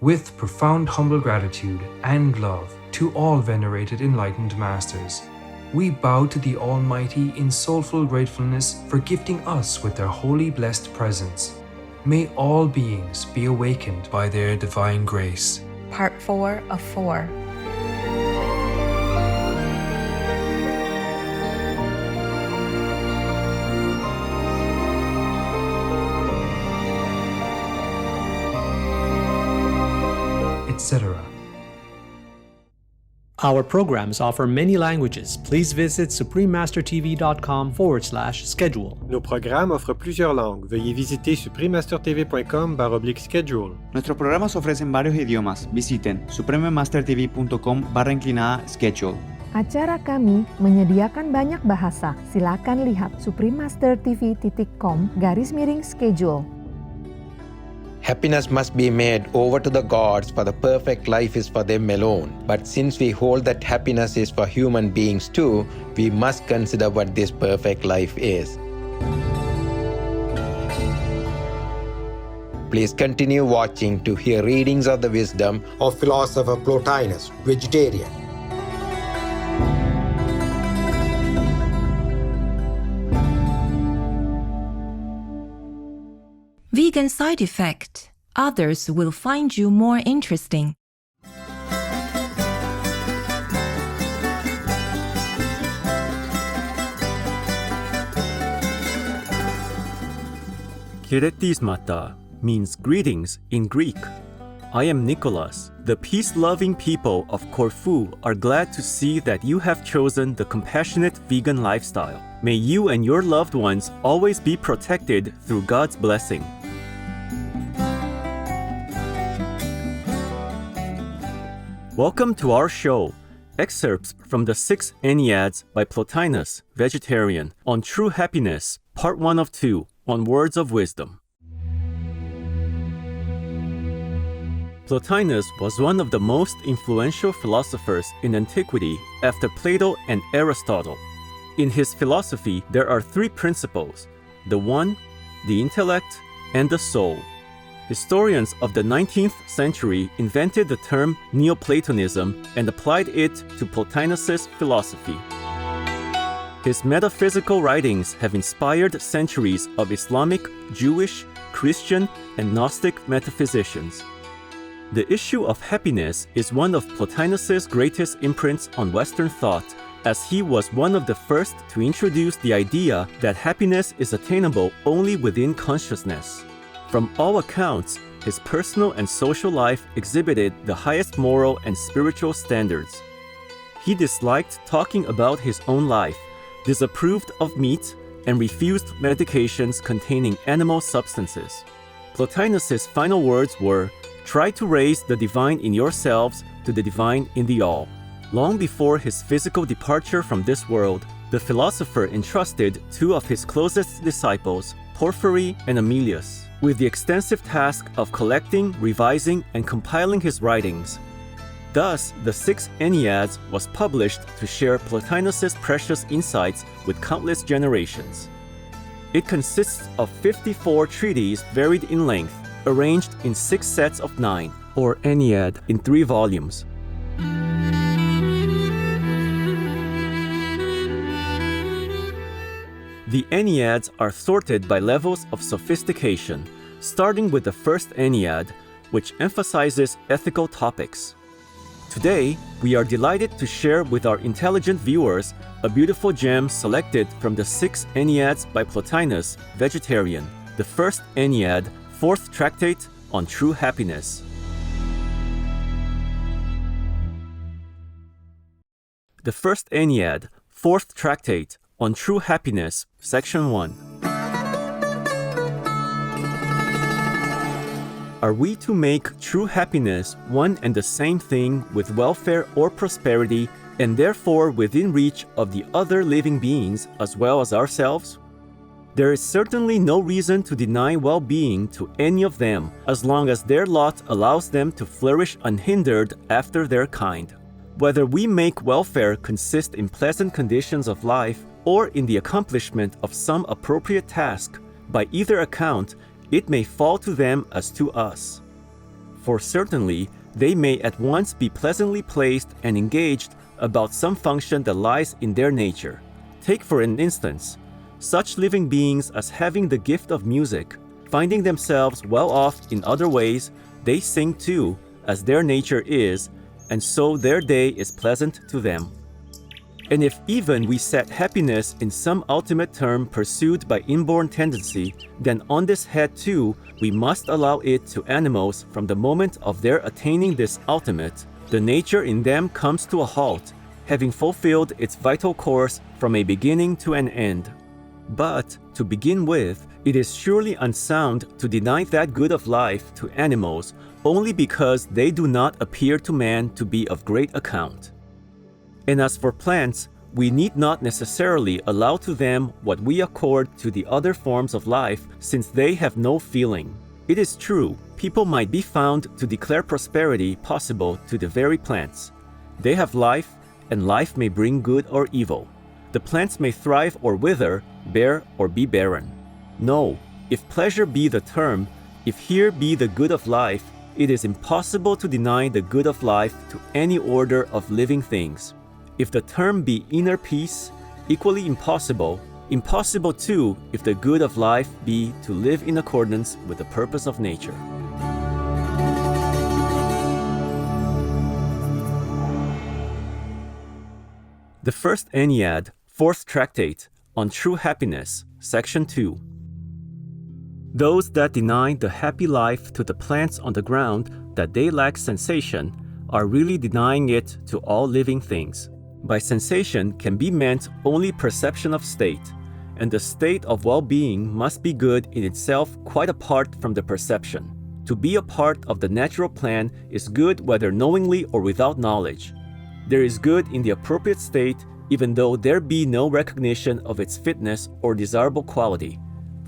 With profound humble gratitude and love to all venerated enlightened masters, we bow to the Almighty in soulful gratefulness for gifting us with their holy blessed presence. May all beings be awakened by their divine grace. Part 4 of 4. Etc. Our programs offer many languages. Please visit suprememastertv.com/schedule. Nos programas offrent plusieurs langues. Veuillez visiter suprememastertv.com/schedule. Nuestros programas ofrecen varios idiomas. Visiten suprememastertv.com/schedule. Acara kami menyediakan banyak bahasa. Silakan lihat suprememastertv.com/schedule. Happiness must be made over to the gods, for the perfect life is for them alone. But since we hold that happiness is for human beings too, we must consider what this perfect life is. Please continue watching to hear readings of the wisdom of philosopher Plotinus, vegetarian. Vegan side effect. Others will find you more interesting. Kiretismata means greetings in Greek. I am Nicholas. The peace-loving people of Corfu are glad to see that you have chosen the compassionate vegan lifestyle. May you and your loved ones always be protected through God's blessing. Welcome to our show, excerpts from the Six Enneads by Plotinus, vegetarian, on true happiness, part 1 of 2, on words of wisdom. Plotinus was one of the most influential philosophers in antiquity after Plato and Aristotle. In his philosophy, there are 3 principles: the one, the intellect, and the soul. Historians of the 19th century invented the term Neoplatonism and applied it to Plotinus's philosophy. His metaphysical writings have inspired centuries of Islamic, Jewish, Christian, and Gnostic metaphysicians. The issue of happiness is one of Plotinus's greatest imprints on Western thought, as he was one of the first to introduce the idea that happiness is attainable only within consciousness. From all accounts, his personal and social life exhibited the highest moral and spiritual standards. He disliked talking about his own life, disapproved of meat, and refused medications containing animal substances. Plotinus's final words were, "Try to raise the divine in yourselves to the divine in the all." Long before his physical departure from this world, the philosopher entrusted 2 of his closest disciples, Porphyry and Emilius, with the extensive task of collecting, revising, and compiling his writings. Thus, the Six Enneads was published to share Plotinus's precious insights with countless generations. It consists of 54 treatises varied in length, arranged in 6 sets of 9, or Ennead, in 3 volumes. The Enneads are sorted by levels of sophistication, starting with the first Ennead, which emphasizes ethical topics. Today, we are delighted to share with our intelligent viewers a beautiful gem selected from the Six Enneads by Plotinus, vegetarian, the first Ennead, 4th tractate on true happiness. The first Ennead, 4th tractate on true happiness, section 1. Are we to make true happiness one and the same thing with welfare or prosperity, and therefore within reach of the other living beings as well as ourselves? There is certainly no reason to deny well-being to any of them as long as their lot allows them to flourish unhindered after their kind. Whether we make welfare consist in pleasant conditions of life or in the accomplishment of some appropriate task, by either account, it may fall to them as to us. for certainly they may at once be pleasantly placed and engaged about some function that lies in their nature. Take for an instance, such living beings as having the gift of music, finding themselves well off in other ways, they sing too, as their nature is, and so their day is pleasant to them. And if even we set happiness in some ultimate term pursued by inborn tendency, then on this head too, we must allow it to animals from the moment of their attaining this ultimate. The nature in them comes to a halt, having fulfilled its vital course from a beginning to an end. But, to begin with, it is surely unsound to deny that good of life to animals only because they do not appear to man to be of great account. And as for plants, we need not necessarily allow to them what we accord to the other forms of life, since they have no feeling. It is true, people might be found to declare prosperity possible to the very plants. They have life, and life may bring good or evil. The plants may thrive or wither, bear or be barren. No, if pleasure be the term, if here be the good of life, it is impossible to deny the good of life to any order of living things. If the term be inner peace, equally impossible too if the good of life be to live in accordance with the purpose of nature. The First Ennead, Fourth Tractate, on True Happiness, Section 2. Those that deny the happy life to the plants on the ground that they lack sensation are really denying it to all living things. By sensation can be meant only perception of state, and the state of well-being must be good in itself quite apart from the perception. To be a part of the natural plan is good whether knowingly or without knowledge. There is good in the appropriate state even though there be no recognition of its fitness or desirable quality,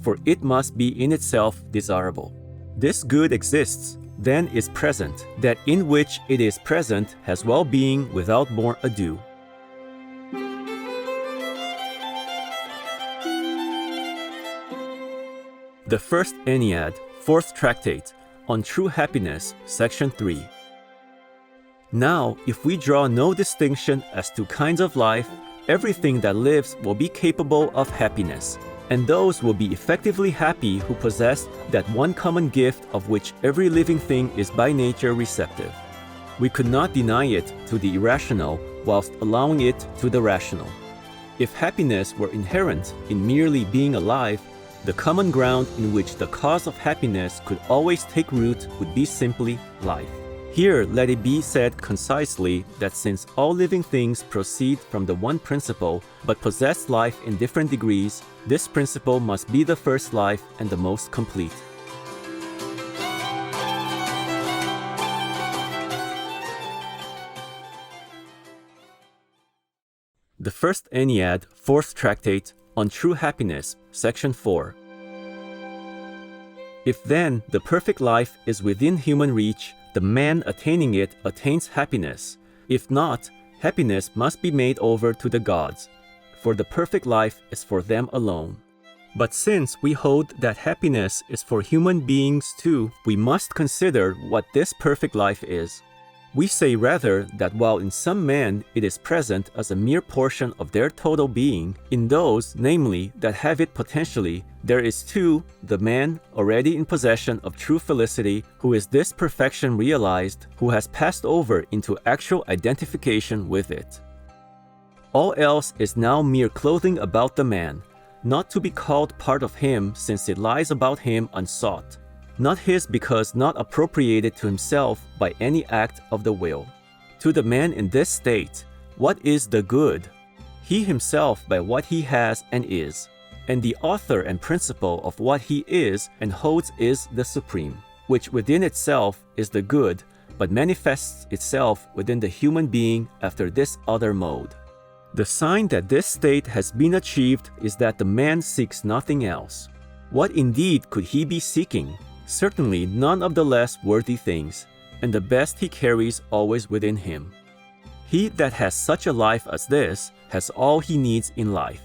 for it must be in itself desirable. This good exists, then is present, that in which it is present has well-being without more ado. The First Ennead, Fourth Tractate, on True Happiness, Section 3. Now, if we draw no distinction as to kinds of life, everything that lives will be capable of happiness, and those will be effectively happy who possess that one common gift of which every living thing is by nature receptive. We could not deny it to the irrational whilst allowing it to the rational. If happiness were inherent in merely being alive, the common ground in which the cause of happiness could always take root would be simply life. Here, let it be said concisely that since all living things proceed from the one principle, but possess life in different degrees, this principle must be the first life and the most complete. The First Ennead, Fourth Tractate, on True Happiness, Section 4. If then the perfect life is within human reach, the man attaining it attains happiness. If not, happiness must be made over to the gods, for the perfect life is for them alone. But since we hold that happiness is for human beings too, we must consider what this perfect life is. We say rather that while in some men it is present as a mere portion of their total being, in those, namely, that have it potentially, there is too the man already in possession of true felicity, who is this perfection realized, who has passed over into actual identification with it. All else is now mere clothing about the man, not to be called part of him since it lies about him unsought. Not his because not appropriated to himself by any act of the will. To the man in this state, what is the good? He himself by what he has and is, and the author and principle of what he is and holds is the supreme, which within itself is the good, but manifests itself within the human being after this other mode. The sign that this state has been achieved is that the man seeks nothing else. What indeed could he be seeking? Certainly none of the less worthy things, and the best he carries always within him. He that has such a life as this has all he needs in life.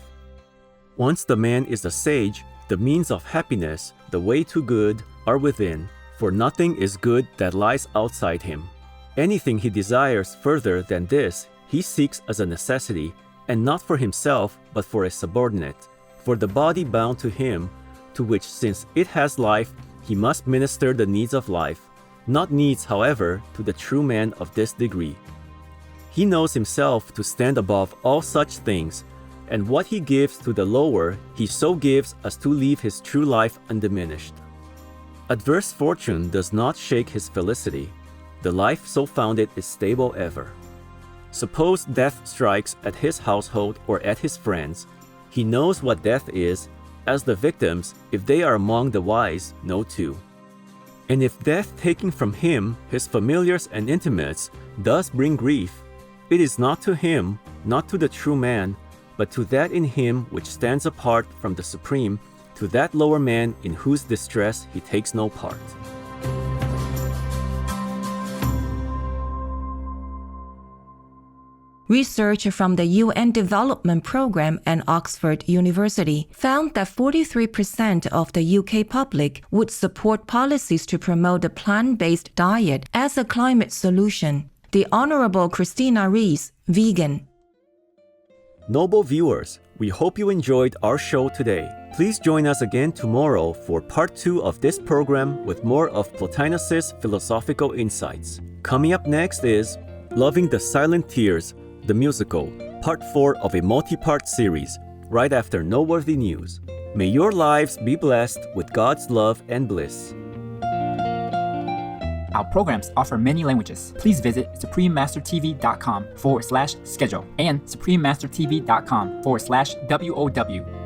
Once the man is a sage, the means of happiness, the way to good, are within, For nothing is good that lies outside him. Anything he desires further than this, he seeks as a necessity, and not for himself, but for a subordinate, for the body bound to him, to which, since it has life, he must minister the needs of life, not needs, however, to the true man of this degree. He knows himself to stand above all such things, and what he gives to the lower, he so gives as to leave his true life undiminished. Adverse fortune does not shake his felicity. The life so founded is stable ever. Suppose death strikes at his household or at his friends, he knows what death is, as the victims, if they are among the wise, know too. And if death taking from him his familiars and intimates does bring grief, it is not to him, not to the true man, but to that in him which stands apart from the supreme, to that lower man in whose distress he takes no part. Research from the UN Development Programme and Oxford University found that 43% of the UK public would support policies to promote a plant-based diet as a climate solution. The Honourable Christina Rees, vegan. Noble viewers, we hope you enjoyed our show today. Please join us again tomorrow for part 2 of this program with more of Plotinus's philosophical insights. Coming up next is Loving the Silent Tears, the musical, part 4 of a multi-part series, right after Noteworthy News. May your lives be blessed with God's love and bliss. Our programs offer many languages. Please visit suprememastertv.com/schedule and suprememastertv.com/WOW.